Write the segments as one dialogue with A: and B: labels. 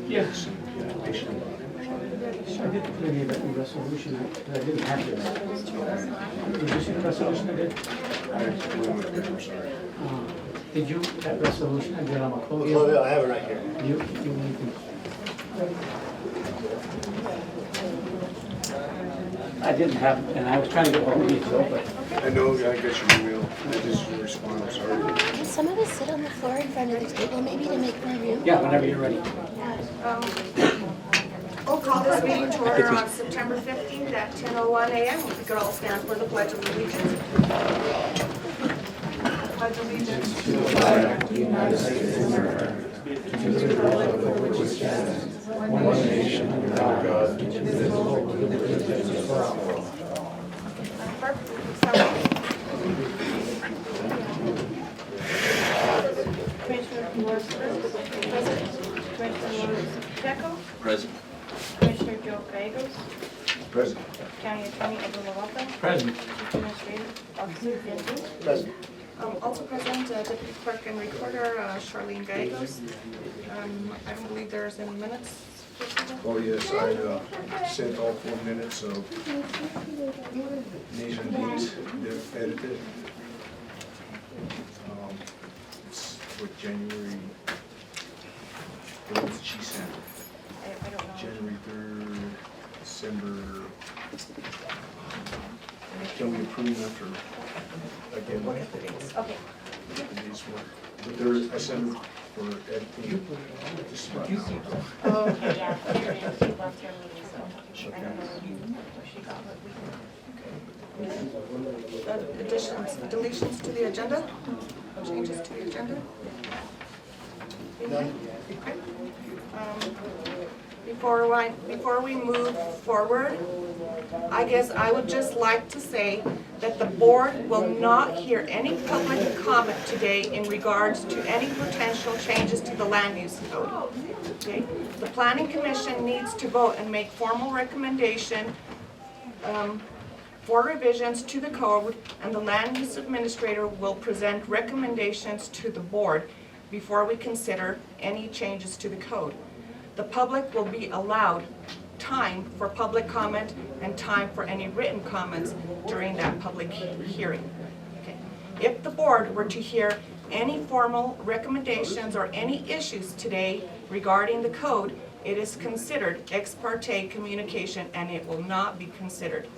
A: Yeah. I did put in a resolution, I didn't have this. Did you see the resolution I did? Did you, that resolution I did on McCloy?
B: I have it right here.
A: You need to. I didn't have, and I was trying to get hold of you, but.
C: I know, I got your email. I just respond, I'm sorry.
D: Can some of us sit on the floor in front of the table, maybe to make more room?
A: Yeah, whenever you're ready.
E: We'll call this meeting to order on September 15th at 10:01 a.m. We could all stand for the Pledge of Allegiance. Pledge allegiance to the flag of the United States of America, to the republic for which it stands, one nation under God, indivisible, with liberty and justice for all. Commissioner Flores, present. Commissioner Lewis Checo.
B: Present.
E: Commissioner Joe Gallegos.
C: Present.
E: County Attorney Edwin Lawata.
A: Present.
E: Administrative Officer Jensen.
B: Present.
E: Also present, Deputy Clerk and Recorder Charlene Gallegos. I don't believe there's any minutes.
C: Oh, yes, I sent all 4 minutes of names and dates, they're edited. It's for January, what was she sent?
E: I don't know.
C: January 3rd, December. Can we approve after, again?
E: Look at the dates. Okay.
C: These were, but there, I sent them for editing. Just about now.
E: Oh,
D: Okay, yeah, here it is, you left your meeting, so I don't know where she got it.
E: Additions, deletions to the agenda? Changes to the agenda?
B: None. Before
E: we move forward, I guess I would just like to say that the board will not hear any public comment today in regards to any potential changes to the land use code. Okay? The Planning Commission needs to vote and make formal recommendation for revisions to the code, and the land use administrator will present recommendations to the board before we consider any changes to the code. The public will be allowed time for public comment and time for any written comments during that public hearing. Okay. If the board were to hear any formal recommendations or any issues today regarding the code, it is considered ex parte communication and it will not be considered.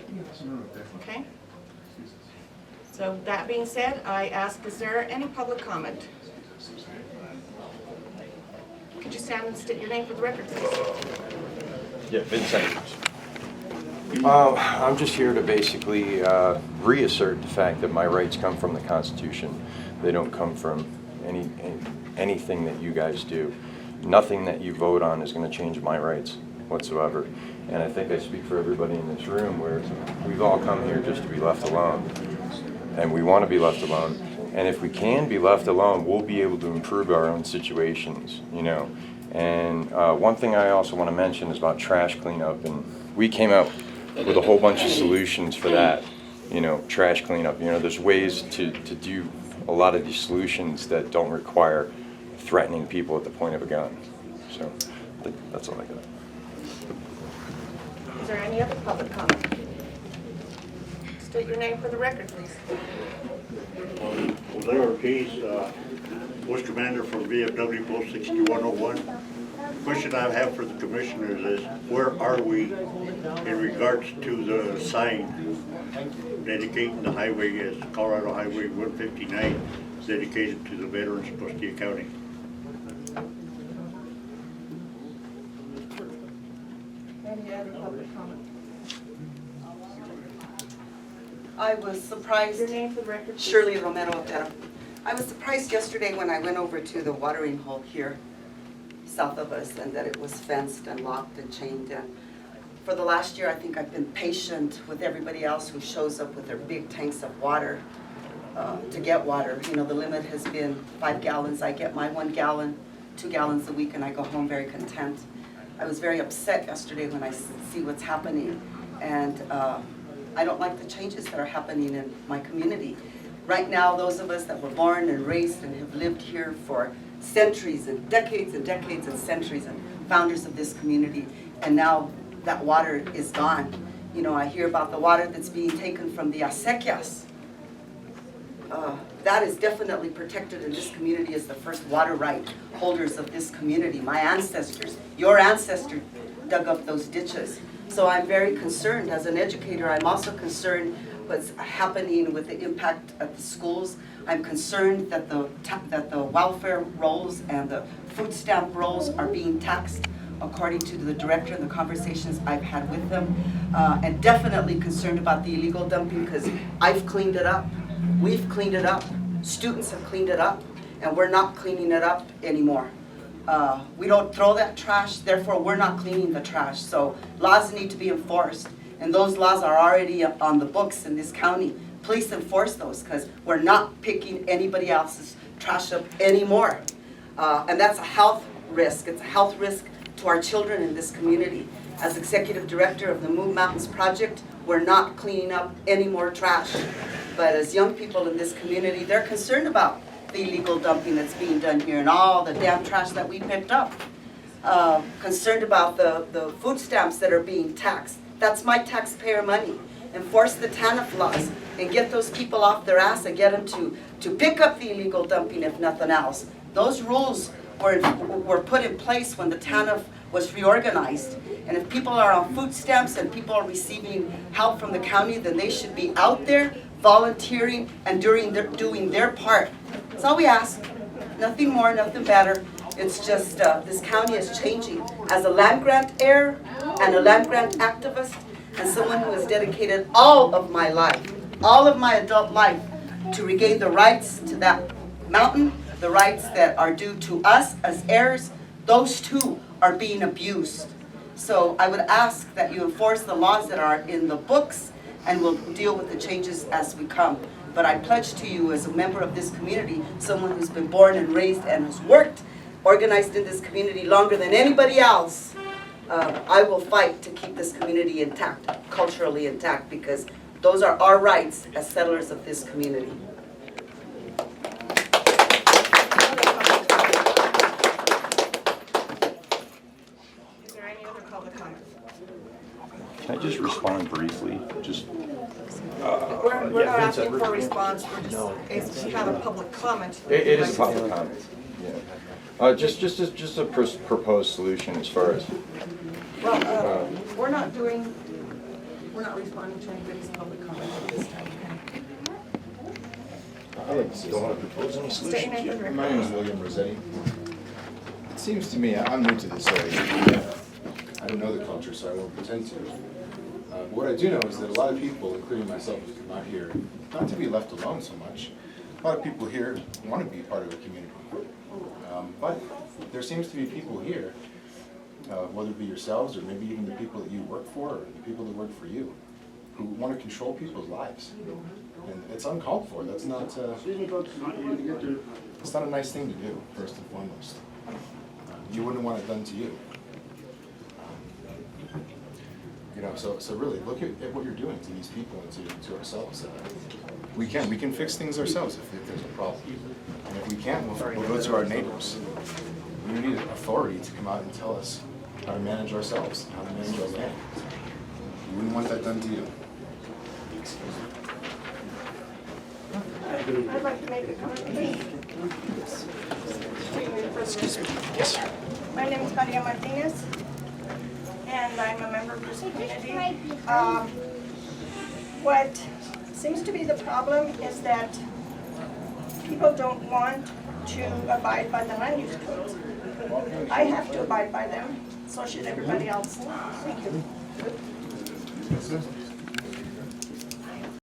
E: Okay? So that being said, I ask, is there any public comment? Could you stand and state your name for the record, please?
F: Yeah, Vincent. I'm just here to basically reassert the fact that my rights come from the Constitution. They don't come from anything that you guys do. Nothing that you vote on is going to change my rights whatsoever. And I think I speak for everybody in this room where we've all come here just to be left alone. And we want to be left alone. And if we can be left alone, we'll be able to improve our own situations, you know. And one thing I also want to mention is about trash cleanup. And we came out with a whole bunch of solutions for that, you know, trash cleanup. You know, there's ways to do a lot of these solutions that don't require threatening people at the point of a gun. So that's all I got.
E: Is there any other public comment? State your name for the record, please.
G: Jose Ortiz, Bush Commander for VFW Post 6101. Question I have for the commissioners is, where are we in regards to the sign dedicating the highway as Colorado Highway 159 dedicated to the veterans of Costilla County?
E: Any other public comment?
H: I was surprised.
E: Your name for the record, please.
H: Shirley Romero Otero. I was surprised yesterday when I went over to the watering hole here south of us and that it was fenced and locked and chained. And for the last year, I think I've been patient with everybody else who shows up with their big tanks of water to get water. You know, the limit has been 5 gallons. I get my 1 gallon, 2 gallons a week, and I go home very content. I was very upset yesterday when I see what's happening. And I don't like the changes that are happening in my community. Right now, those of us that were born and raised and have lived here for centuries and decades and centuries and founders of this community. And now that water is gone. You know, I hear about the water that's being taken from the acequias. That is definitely protected in this community as the first water right holders of this community. My ancestors, your ancestors dug up those ditches. So I'm very concerned as an educator. I'm also concerned what's happening with the impact at the schools. I'm concerned that the welfare rolls and the food stamp rolls are being taxed according to the director and the conversations I've had with them. And definitely concerned about the illegal dumping because I've cleaned it up. We've cleaned it up. Students have cleaned it up, and we're not cleaning it up anymore. We don't throw that trash, therefore we're not cleaning the trash. So laws need to be enforced, and those laws are already on the books in this county. Please enforce those, because we're not picking anybody else's trash up anymore. And that's a health risk. It's a health risk to our children in this community. As executive director of the Move Mountains Project, we're not cleaning up any more trash. But as young people in this community, they're concerned about the illegal dumping that's being done here and all the damn trash that we picked up. Concerned about the food stamps that are being taxed. That's my taxpayer money. Enforce the TANF laws and get those people off their ass and get them to pick up the illegal dumping if nothing else. Those rules were put in place when the TANF was reorganized. And if people are on food stamps and people are receiving help from the county, then they should be out there volunteering and doing their part. That's all we ask. Nothing more, nothing better. It's just this county is changing. As a land grant heir and a land grant activist and someone who has dedicated all of my life, all of my adult life to regain the rights to that mountain, the rights that are due to us as heirs, those two are being abused. So I would ask that you enforce the laws that are in the books and we'll deal with the changes as we come. But I pledge to you as a member of this community, someone who's been born and raised and has worked, organized in this community longer than anybody else, I will fight to keep this community intact, culturally intact, because those are our rights as settlers of this community.
E: Is there any other public comment?
F: Can I just respond briefly? Just
E: We're not asking for a response, we're just, if you have a public comment.
F: It is public comment, yeah. Just a proposed solution as far as,
E: Well, we're not responding to anybody's public comment at this time.
C: Don't want to propose any
E: State
C: solutions
E: your name
C: yet.
E: and
I: My name is William Rossetti. It seems to me, I'm new to this area. I don't know the culture, so I won't pretend to. But what I do know is that a lot of people, including myself, who come out here, not to be left alone so much, a lot of people here want to be part of a community. But there seems to be people here, whether it be yourselves or maybe even the people that you work for or the people that work for you, who want to control people's lives. And it's uncalled for. That's not, it's not a nice thing to do, first and foremost. You wouldn't want it done to you. You know, so really look at what you're doing to these people and to ourselves. We can fix things ourselves if there's a problem. And if we can't, we'll go to our neighbors. We need authority to come out and tell us how to manage ourselves, how to manage our land. We wouldn't want that done to you.
B: I'd like to make a comment, please.
F: excuse me, yes, sir.
B: My name is Maria Martinez, and I'm a member of this community. What seems to be the problem is that people don't want to abide by the land use codes. I have to abide by them, so should everybody else. Thank you.